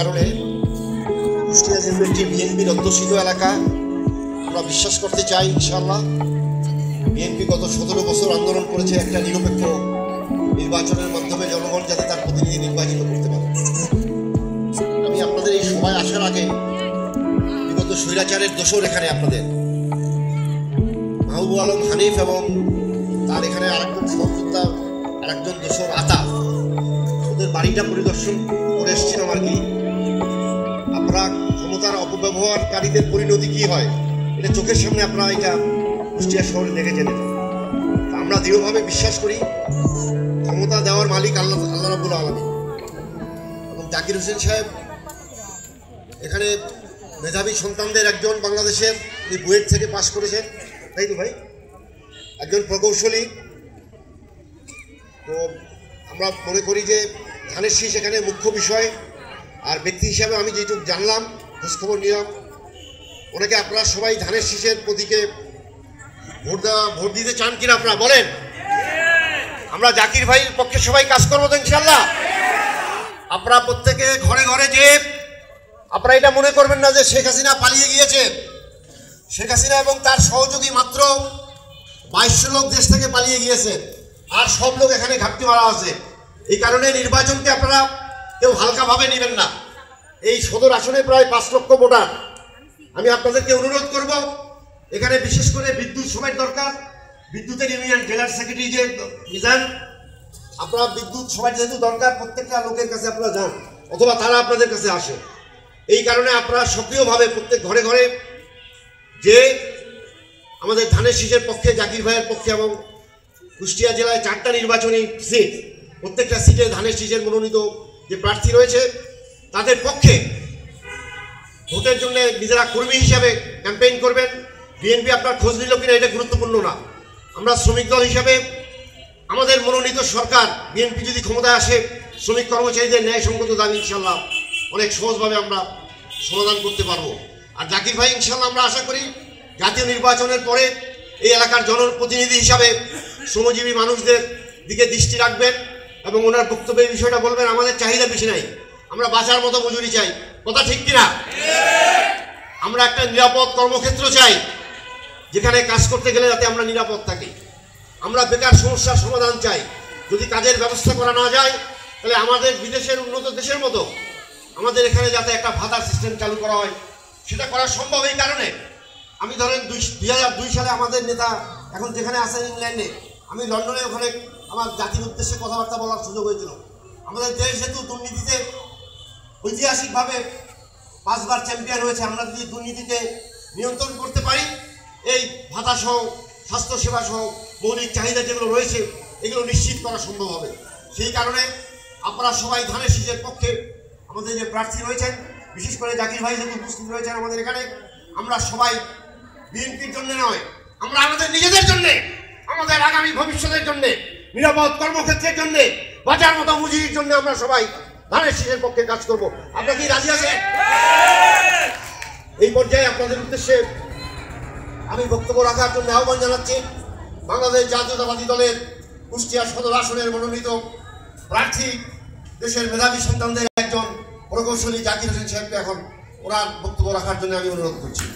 কারণে কুষ্টিয়া যেহেতু একটি বিএনপির অধ্যুষিত এলাকা, আমরা বিশ্বাস করতে চাই ইনশাআল্লাহ বিএনপি গত 17 বছর আন্দোলন করেছে একটা নিরপেক্ষ নির্বাচনের মাধ্যমে জনগণ যাতে তার প্রতিনিধি নির্বাচিত করতে পারে। আমি আপনাদের এই সভায় আসার আগে বিগত স্বৈরাচারের দোষর এখানে আপনাদের মাহবুব আলম হানিফ এবং তার এখানে আরেকজন সহযোদ্ধা আরেকজন দোষর আতা, ওদের বাড়িটা পরিদর্শন করে এসেছিলাম আর কি। আপনারা ক্ষমতার অপব্যবহারকারীদের পরিণতি কি হয় এটা চোখের সামনে আপনারা এটা কুষ্টিয়া শহরে দেখেছেন। আমরা দৃঢ়ভাবে বিশ্বাস করি ক্ষমতা দেওয়ার মালিক আল্লাহ রাব্বুল আলামিন। এবং জাকির হোসেন সাহেব এখানে মেধাবী সন্তানদের একজন, বাংলাদেশের উনি বুয়েট থেকে পাশ করেছেন, তাই তো ভাই, একজন প্রকৌশলী। তো আমরা মনে করি যে ধানের শীষ এখানে মুখ্য বিষয়। আর ব্যক্তি হিসাবে আমি যেটুকু জানলাম, খোঁজখবর নিলাম, ওনাকে আপনারা সবাই ধানের শীষের প্রতীকে ভোট দিতে চান কিনা আপনারা বলেন? আমরা জাকির ভাইয়ের পক্ষে সবাই কাজ করবো তো ইনশাল্লাহ। আপনারা প্রত্যেকে ঘরে ঘরে যে আপনারা এটা মনে করবেন না যে শেখ হাসিনা পালিয়ে গিয়েছে। শেখ হাসিনা এবং তার সহযোগী মাত্র 2200 লোক দেশ থেকে পালিয়ে গিয়েছে, আর সব লোক এখানে ঘাটতি মারা আছে। এই কারণে নির্বাচনকে আপনারা কেউ হালকাভাবে নেবেন না। এই সদর আসনে প্রায় 5 লক্ষ ভোটার। আমি আপনাদেরকে অনুরোধ করব, এখানে বিশেষ করে বিদ্যুৎ সময়ের দরকার। বিদ্যুতের ইউনিয়ন জেলার সেক্রেটারি যে মিজান, আপনারা বিদ্যুৎ সময় যেহেতু দরকার, প্রত্যেকটা লোকের কাছে আপনারা যান অথবা তারা আপনাদের কাছে আসে। এই কারণে আপনারা সক্রিয়ভাবে প্রত্যেক ঘরে ঘরে যে আমাদের ধানের শীষের পক্ষে, জাকির ভাইয়ের পক্ষে এবং কুষ্টিয়া জেলায় 4টা নির্বাচনী সিট, প্রত্যেকটা সিটে ধানের শীষের মনোনীত যে প্রার্থী রয়েছে তাদের পক্ষে ভোটের জন্য নিজেরা কর্মী হিসাবে ক্যাম্পেইন করবেন। বিএনপি আপনার খোঁজ নিল কিনা এটা গুরুত্বপূর্ণ না। আমরা শ্রমিক দল হিসাবে আমাদের মনোনীত সরকার, বিএনপি যদি ক্ষমতায় আসে, শ্রমিক কর্মচারীদের ন্যায়সঙ্গত দাবি ইনশাল্লাহ অনেক সহজভাবে আমরা সমাধান করতে পারবো। আর জাকির ভাই ইনশাল্লাহ আমরা আশা করি জাতীয় নির্বাচনের পরে এই এলাকার জনপ্রতিনিধি হিসাবে শ্রমজীবী মানুষদের দিকে দৃষ্টি রাখবেন এবং ওনার বক্তব্যের বিষয়টা বলবেন। আমাদের চাহিদা বেশি নাই, আমরা বাঁচার মতো মজুরি চাই, কথা ঠিক কিনা? আমরা একটা নিরাপদ কর্মক্ষেত্র চাই, যেখানে কাজ করতে গেলে যাতে আমরা নিরাপদ থাকি। আমরা বেকার সমস্যার সমাধান চাই। যদি কাজের ব্যবস্থা করা না যায়, তাহলে আমাদের বিদেশের উন্নত দেশের মতো আমাদের এখানে যাতে একটা ভাতার সিস্টেম চালু করা হয়, সেটা করা সম্ভব। এই কারণে আমি ধরেন 2002 সালে আমাদের নেতা এখন যেখানে আছেন ইংল্যান্ডে, আমি লন্ডনে ওখানে আমার জাতির উদ্দেশ্যে কথাবার্তা বলার সুযোগ হয়েছিল। আমাদের দেশ যেহেতু দুর্নীতিতে ঐতিহাসিকভাবে 5 বার চ্যাম্পিয়ন হয়েছে, আমরা যদি দুর্নীতিতে নিয়ন্ত্রণ করতে পারি, এই ভাতা সহ, স্বাস্থ্যসেবা সহ মৌলিক চাহিদা যেগুলো রয়েছে এগুলো নিশ্চিত করা সম্ভব হবে। সেই কারণে আপনারা সবাই ধানের শীষের পক্ষে আমাদের যে প্রার্থী রয়েছেন, বিশেষ করে জাকির ভাই যেহেতু উপস্থিত রয়েছেন আমাদের এখানে, আমরা সবাই বিএনপির জন্য নয়, আমরা আমাদের নিজেদের জন্যে, আমাদের আগামী ভবিষ্যতের জন্যে, নিরাপদ কর্মক্ষেত্রের জন্যে, বাঁচার মতো মজুরির জন্য আমরা সবাই ধানের শীষের পক্ষে কাজ করব। আপনারা কি রাজি আছেন? এই পর্যায়ে আপনাদের উদ্দেশ্যে আমি বক্তব্য রাখার জন্য আহ্বান জানাচ্ছি বাংলাদেশ জাতীয়তাবাদী দলের কুষ্টিয়া সদর আসনের মনোনীত প্রার্থী, দেশের মেধাবী সন্তানদের একজন প্রকৌশলী জাকির হোসেন সাহেবকে এখন ওনার বক্তব্য রাখার জন্য আমি অনুরোধ করছি।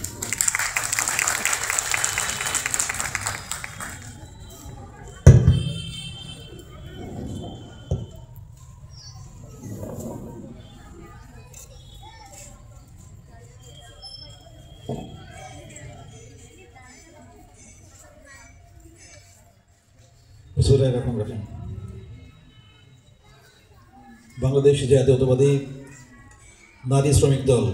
বাংলাদেশ জাতীয়তাবাদী নারী শ্রমিক দল